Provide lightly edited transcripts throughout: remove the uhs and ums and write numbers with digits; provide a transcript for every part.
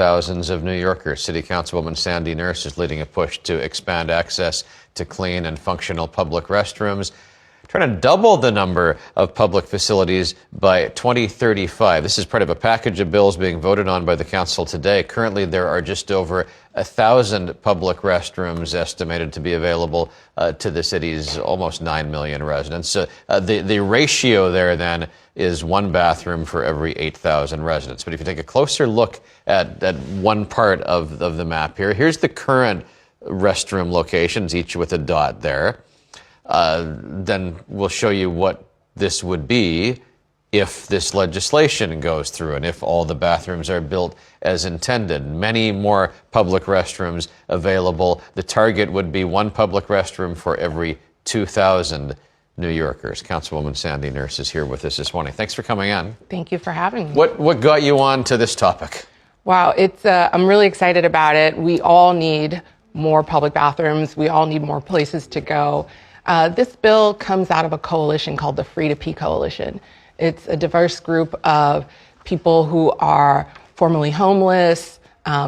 thousands of New Yorkers. City Councilwoman Sandy Nurse is leading a push to expand access to clean and functional public restrooms, trying to double the number of public facilities by 2035. This is part of a package of bills being voted on by the council today. Currently, there are just over 1,000 public restrooms estimated to be available to the city's almost 9 million residents. The ratio there then is one bathroom for every 8,000 residents. But if you take a closer look at one part of the map here, here's the current restroom locations, each with a dot there. Then we'll show you what this would be if this legislation goes through and if all the bathrooms are built as intended. Many more public restrooms available. The target would be one public restroom for every 2,000 New Yorkers. Councilwoman Sandy Nurse is here with us this morning. Thanks for coming on. Thank you for having me. What got you on to this topic? Wow, I'm really excited about it. We all need more public bathrooms. We all need more places to go. This bill comes out of a coalition called the Free to Pee Coalition. It's a diverse group of people who are formerly homeless,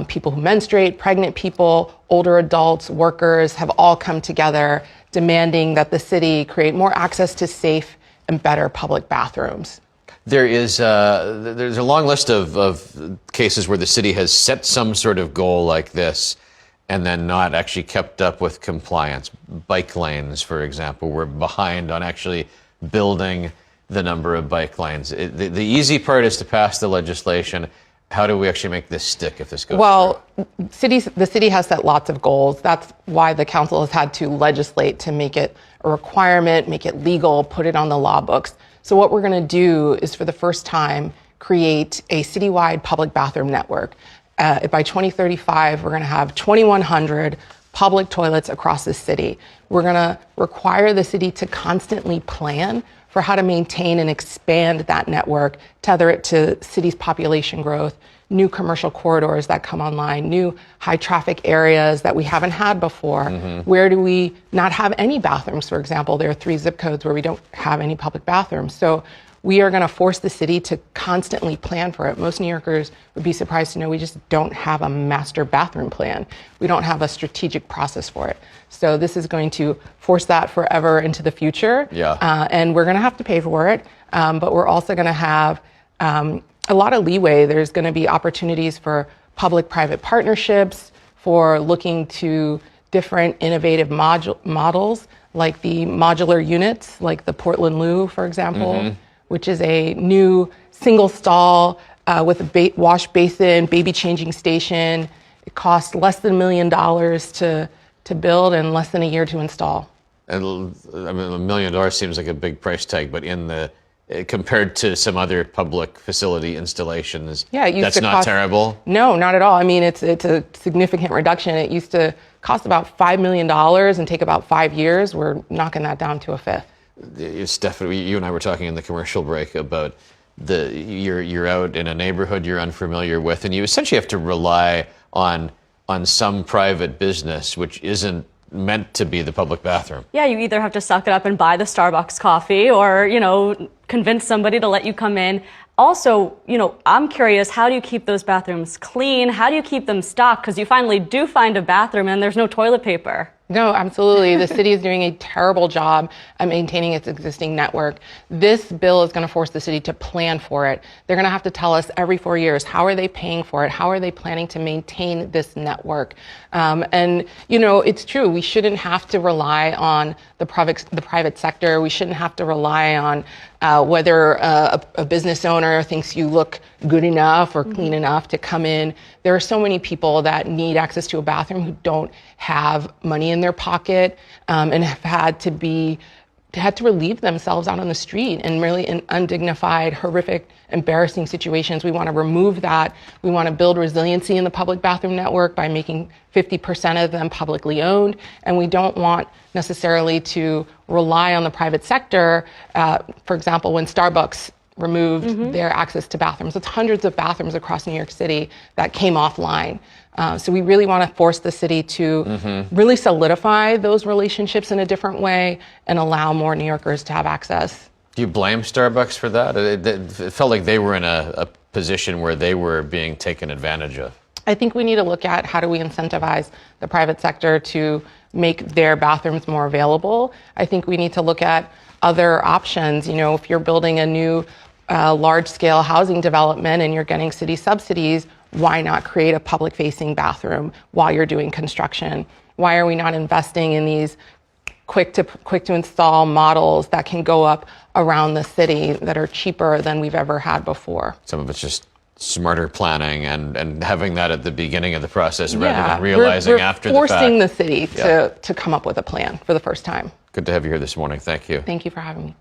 people who menstruate, pregnant people, older adults, workers have all come together demanding that the city create more access to safe and better public bathrooms. There's a long list of cases where the city has set some sort of goal like this and then not actually kept up with compliance. Bike lanes, for example, we're behind on actually building the number of bike lanes. The easy part is to pass the legislation. How do we actually make this stick if this goes through? The city has set lots of goals. That's why the council has had to legislate to make it a requirement, make it legal, put it on the law books. So what we're going to do is, for the first time, create a citywide public bathroom network. By 2035, we're going to have 2,100 public toilets across the city. We're going to require the city to constantly plan for how to maintain and expand that network, tether it to city's population growth, new commercial corridors that come online, new high traffic areas that we haven't had before. Where do we not have any bathrooms, for example? There are 3 zip codes where we don't have any public bathrooms. So we are going to force the city to constantly plan for it. Most New Yorkers would be surprised to know we just don't have a master bathroom plan. We don't have a strategic process for it. So this is going to force that forever into the future. And we're going to have to pay for it. But we're also going to have a lot of leeway. There's going to be opportunities for public-private partnerships, for looking to different innovative models, like the modular units, like the Portland Loo, for example, which is a new single stall with a wash basin, baby changing station. It costs less than $1 million to build and less than a year to install. And I mean, $1 million seems like a big price tag, but compared to some other public facility installations, that's not terrible? No, not at all. I mean, it's a significant reduction. It used to cost about $5 million and take about 5 years. We're knocking that down to a fifth. Stephanie, you and I were talking in the commercial break about you're out in a neighborhood you're unfamiliar with, and you essentially have to rely on some private business which isn't meant to be the public bathroom. Yeah, you either have to suck it up and buy the Starbucks coffee or, convince somebody to let you come in. Also, I'm curious, how do you keep those bathrooms clean? How do you keep them stocked? Because you finally do find a bathroom and there's no toilet paper. No, absolutely. The city is doing a terrible job at maintaining its existing network. This bill is going to force the city to plan for it. They're going to have to tell us every 4 years, how are they paying for it? How are they planning to maintain this network? It's true. We shouldn't have to rely on the private sector. We shouldn't have to rely on whether a business owner thinks you look good enough or clean enough to come in. There are so many people that need access to a bathroom who don't have money in their pocket and have had to relieve themselves out on the street in really undignified, horrific, embarrassing situations. We want to remove that. We want to build resiliency in the public bathroom network by making 50% of them publicly owned. And we don't want necessarily to rely on the private sector. For example, when Starbucks removed their access to bathrooms, it's hundreds of bathrooms across New York City that came offline. So we really want to force the city to really solidify those relationships in a different way and allow more New Yorkers to have access. Do you blame Starbucks for that? It felt like they were in a position where they were being taken advantage of. I think we need to look at how do we incentivize the private sector to make their bathrooms more available. I think we need to look at other options. You know, if you're building a new large-scale housing development and you're getting city subsidies, why not create a public-facing bathroom while you're doing construction? Why are we not investing in these quick to install models that can go up around the city that are cheaper than we've ever had before? Some of it's just smarter planning and having that at the beginning of the process rather than realizing after the fact. We're forcing the city to come up with a plan for the first time. Good to have you here this morning. Thank you. Thank you for having me.